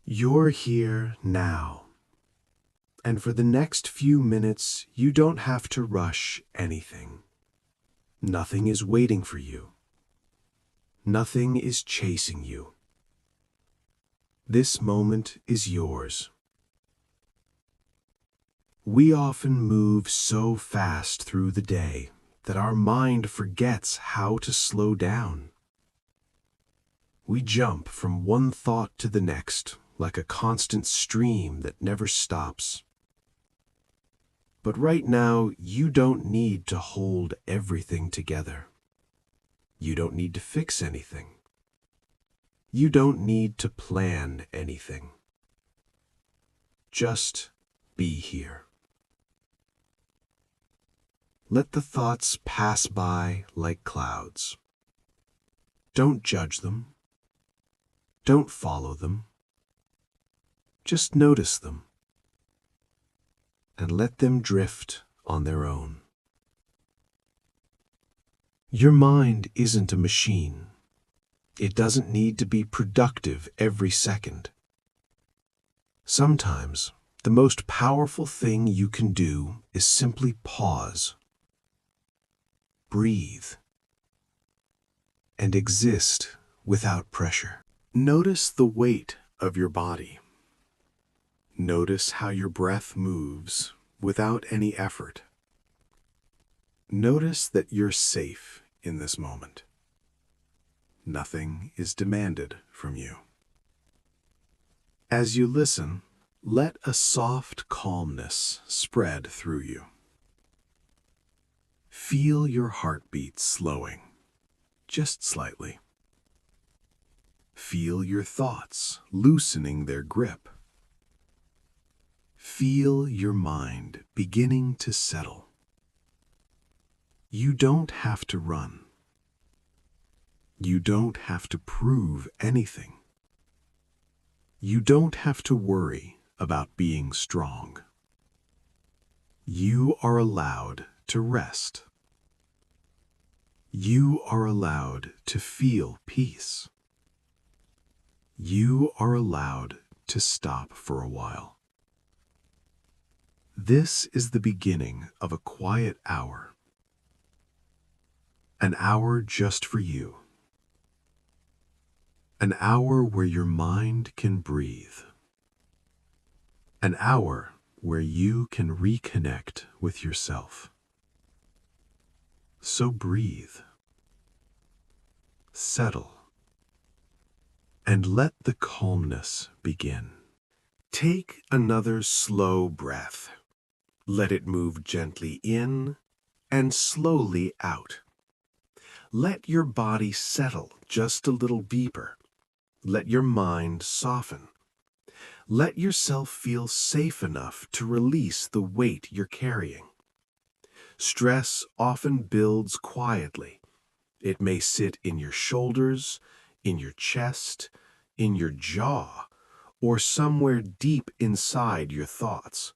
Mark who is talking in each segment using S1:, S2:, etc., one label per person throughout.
S1: You're here now, and for the next few minutes, you don't have to rush anything. Nothing is waiting for you. Nothing is chasing you. This moment is yours. We often move so fast through the day that our mind forgets how to slow down. We jump from one thought to the next like a constant stream that never stops. But right now, you don't need to hold everything together. You don't need to fix anything. You don't need to plan anything. Just be here. Let the thoughts pass by like clouds. Don't judge them. Don't follow them. Just notice them and let them drift on their own. Your mind isn't a machine. It doesn't need to be productive every second. Sometimes, the most powerful thing you can do is simply pause, breathe, and exist without pressure. Notice the weight of your body. Notice how your breath moves without any effort. Notice that you're safe in this moment. Nothing is demanded from you. As you listen, let a soft calmness spread through you. Feel your heartbeat slowing, just slightly. Feel your thoughts loosening their grip. Feel your mind beginning to settle. You don't have to run. You don't have to prove anything. You don't have to worry about being strong. You are allowed to rest. You are allowed to feel peace. You are allowed to stop for a while. This is the beginning of a quiet hour. An hour just for you. An hour where your mind can breathe. An hour where you can reconnect with yourself. So breathe. Settle. And let the calmness begin. Take another slow breath. Let it move gently in and slowly out. Let your body settle just a little deeper. Let your mind soften. Let yourself feel safe enough to release the weight you're carrying. Stress often builds quietly. It may sit in your shoulders, in your chest, in your jaw, or somewhere deep inside your thoughts.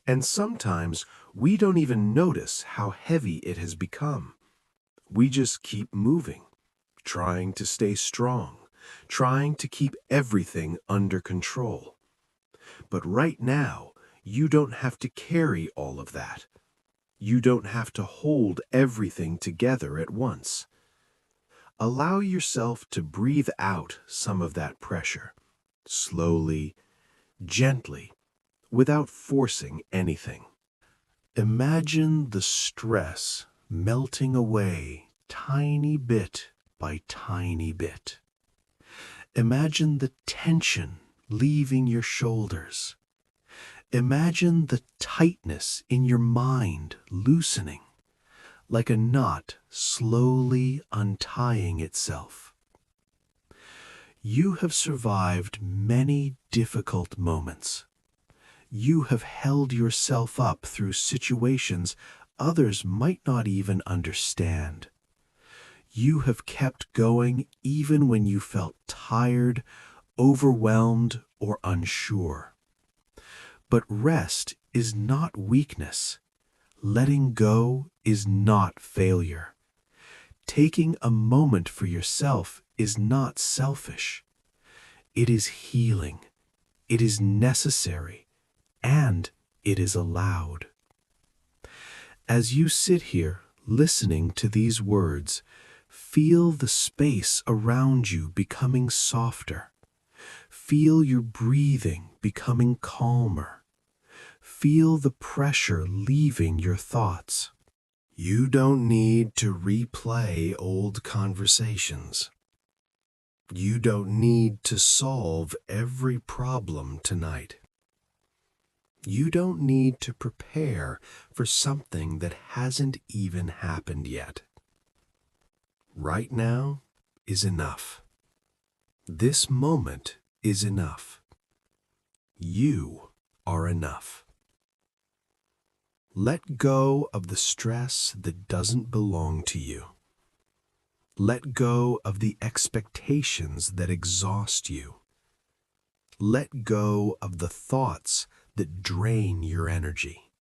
S1: And sometimes we don't even notice how heavy it has become. We just keep moving, trying to stay strong, trying to keep everything under control. But right now, you don't have to carry all of that. You don't have to hold everything together at once. Allow yourself to breathe out some of that pressure, slowly, gently, without forcing anything. Imagine the stress melting away tiny bit by tiny bit. Imagine the tension leaving your shoulders. Imagine the tightness in your mind loosening, like a knot slowly untying itself. You have survived many difficult moments. You have held yourself up through situations others might not even understand. You have kept going even when you felt tired, overwhelmed, or unsure. But rest is not weakness. Letting go is not failure. Taking a moment for yourself is not selfish. It is healing. It is necessary, and it is allowed. As you sit here listening to these words, feel the space around you becoming softer. Feel your breathing becoming calmer. Feel the pressure leaving your thoughts. You don't need to replay old conversations. You don't need to solve every problem tonight. You don't need to prepare for something that hasn't even happened yet. Right now is enough. This moment is enough. You are enough. Let go of the stress that doesn't belong to you. Let go of the expectations that exhaust you. Let go of the thoughts that drain your energy.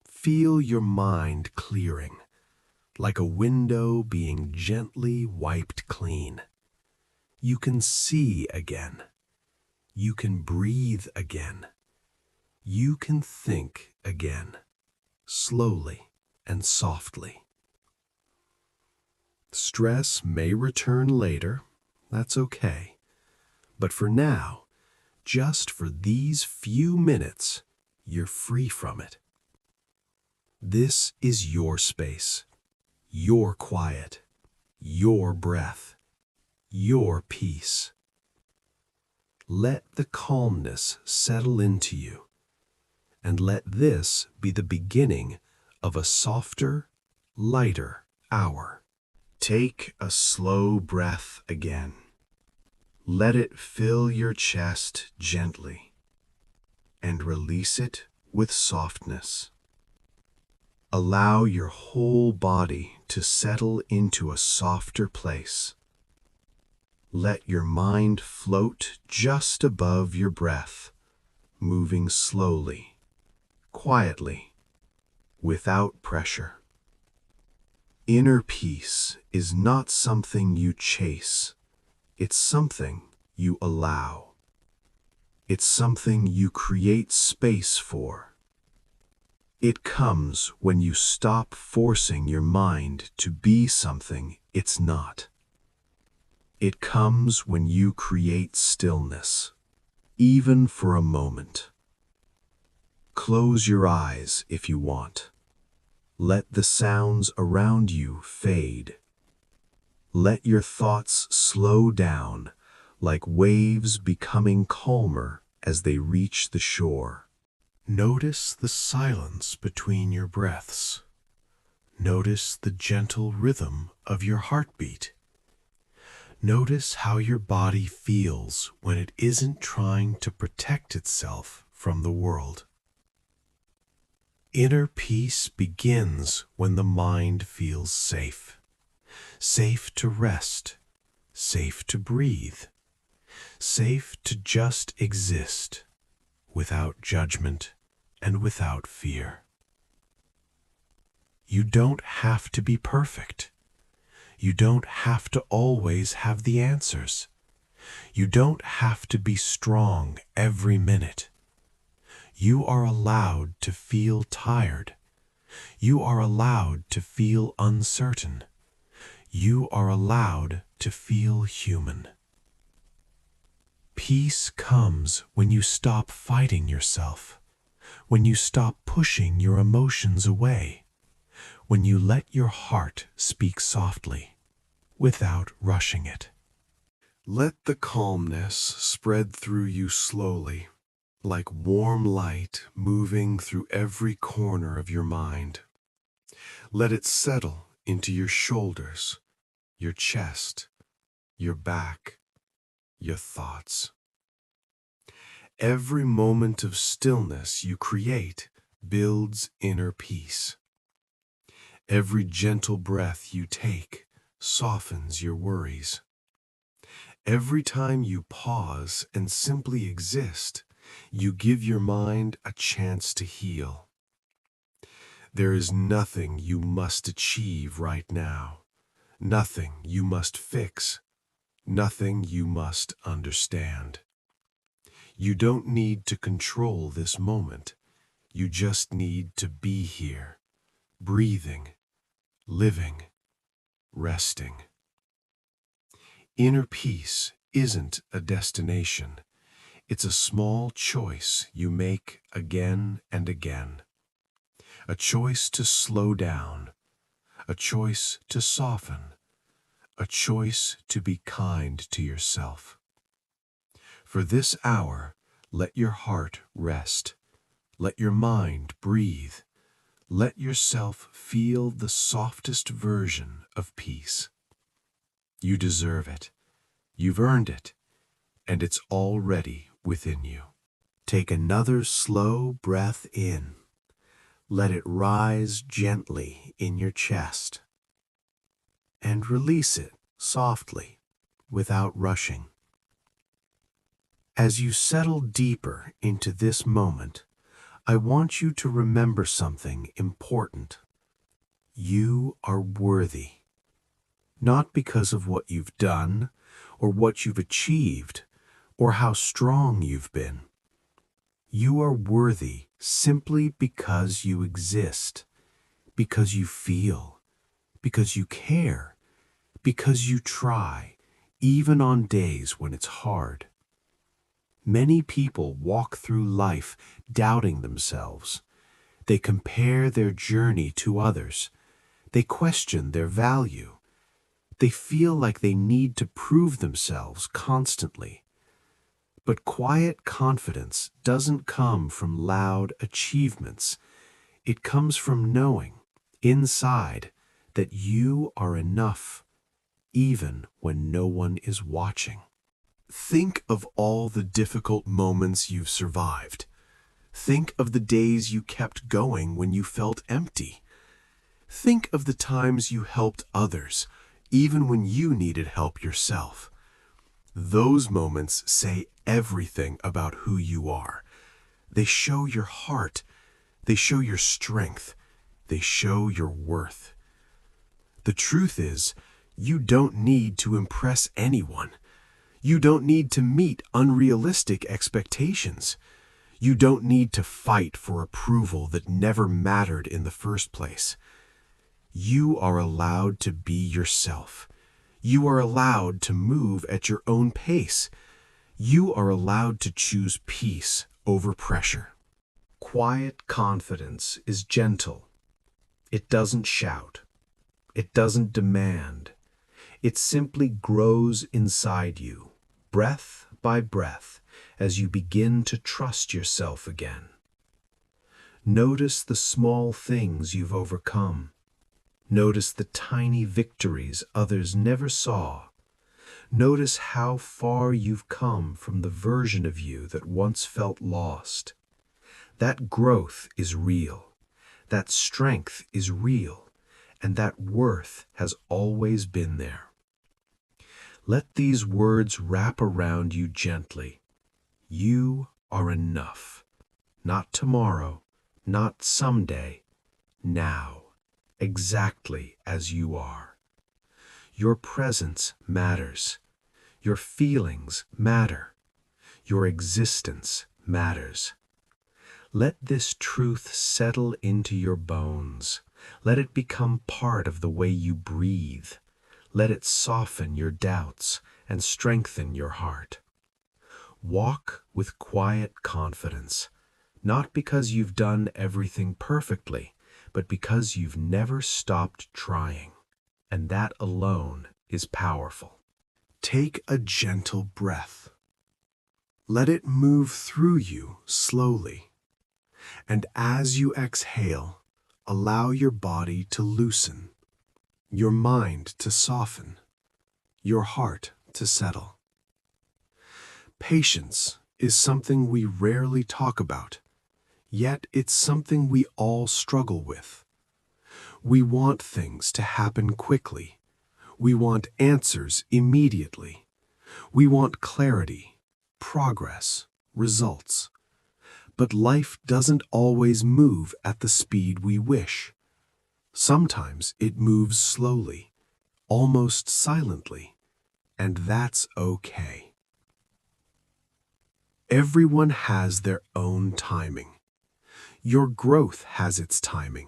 S1: Feel your mind clearing, like a window being gently wiped clean. You can see again. You can breathe again. You can think again, slowly and softly. Stress may return later, that's okay. But for now, just for these few minutes, you're free from it. This is your space, your quiet, your breath, your peace. Let the calmness settle into you, and let this be the beginning of a softer, lighter hour. Take a slow breath again. Let it fill your chest gently, and release it with softness. Allow your whole body to settle into a softer place. Let your mind float just above your breath, moving slowly, quietly, without pressure. Inner peace is not something you chase. It's something you allow. It's something you create space for. It comes when you stop forcing your mind to be something it's not. It comes when you create stillness, even for a moment. Close your eyes if you want. Let the sounds around you fade. Let your thoughts slow down, like waves becoming calmer as they reach the shore. Notice the silence between your breaths. Notice the gentle rhythm of your heartbeat. Notice how your body feels when it isn't trying to protect itself from the world. Inner peace begins when the mind feels safe. Safe to rest, safe to breathe, safe to just exist, without judgment and without fear. You don't have to be perfect. You don't have to always have the answers. You don't have to be strong every minute. You are allowed to feel tired. You are allowed to feel uncertain. You are allowed to feel human. Peace comes when you stop fighting yourself, when you stop pushing your emotions away, when you let your heart speak softly, without rushing it. Let the calmness spread through you slowly, like warm light moving through every corner of your mind. Let it settle into your shoulders, your chest, your back, your thoughts. Every moment of stillness you create builds inner peace. Every gentle breath you take softens your worries. Every time you pause and simply exist, you give your mind a chance to heal. There is nothing you must achieve right now, nothing you must fix, nothing you must understand. You don't need to control this moment. You just need to be here, breathing, living, resting. Inner peace isn't a destination. It's a small choice you make again and again. A choice to slow down, a choice to soften, a choice to be kind to yourself. For this hour, let your heart rest. Let your mind breathe. Let yourself feel the softest version of peace. You deserve it. You've earned it, and it's already within you. Take another slow breath in. Let it rise gently in your chest. And release it softly, without rushing. As you settle deeper into this moment, I want you to remember something important. You are worthy. Not because of what you've done, or what you've achieved, or how strong you've been. You are worthy simply because you exist, because you feel, because you care, because you try, even on days when it's hard. Many people walk through life doubting themselves. They compare their journey to others. They question their value. They feel like they need to prove themselves constantly. But quiet confidence doesn't come from loud achievements. It comes from knowing, inside, that you are enough, even when no one is watching. Think of all the difficult moments you've survived. Think of the days you kept going when you felt empty. Think of the times you helped others, even when you needed help yourself. Those moments say everything about who you are. They show your heart. They show your strength. They show your worth. The truth is, you don't need to impress anyone. You don't need to meet unrealistic expectations. You don't need to fight for approval that never mattered in the first place. You are allowed to be yourself. You are allowed to move at your own pace. You are allowed to choose peace over pressure. Quiet confidence is gentle. It doesn't shout. It doesn't demand. It simply grows inside you, breath by breath, as you begin to trust yourself again. Notice the small things you've overcome. Notice the tiny victories others never saw. Notice how far you've come from the version of you that once felt lost. That growth is real. That strength is real. And that worth has always been there. Let these words wrap around you gently. You are enough. Not tomorrow, not someday, now, exactly as you are. Your presence matters. Your feelings matter. Your existence matters. Let this truth settle into your bones. Let it become part of the way you breathe. Let it soften your doubts and strengthen your heart. Walk with quiet confidence, not because you've done everything perfectly, but because you've never stopped trying, and that alone is powerful. Take a gentle breath. Let it move through you slowly, and as you exhale, allow your body to loosen, your mind to soften, your heart to settle. Patience is something we rarely talk about, yet it's something we all struggle with. We want things to happen quickly. We want answers immediately. We want clarity, progress, results. But life doesn't always move at the speed we wish. Sometimes it moves slowly, almost silently, and that's okay. Everyone has their own timing. Your growth has its timing.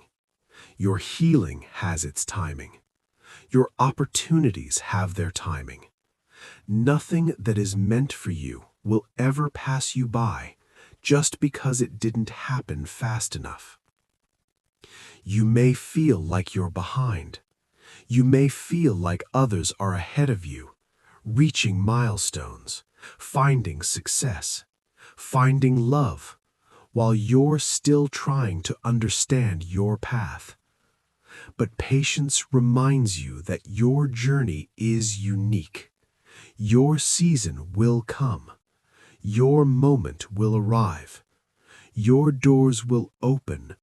S1: Your healing has its timing. Your opportunities have their timing. Nothing that is meant for you will ever pass you by just because it didn't happen fast enough. You may feel like you're behind. You may feel like others are ahead of you, reaching milestones, finding success, finding love, while you're still trying to understand your path. But patience reminds you that your journey is unique. Your season will come. Your moment will arrive. Your doors will open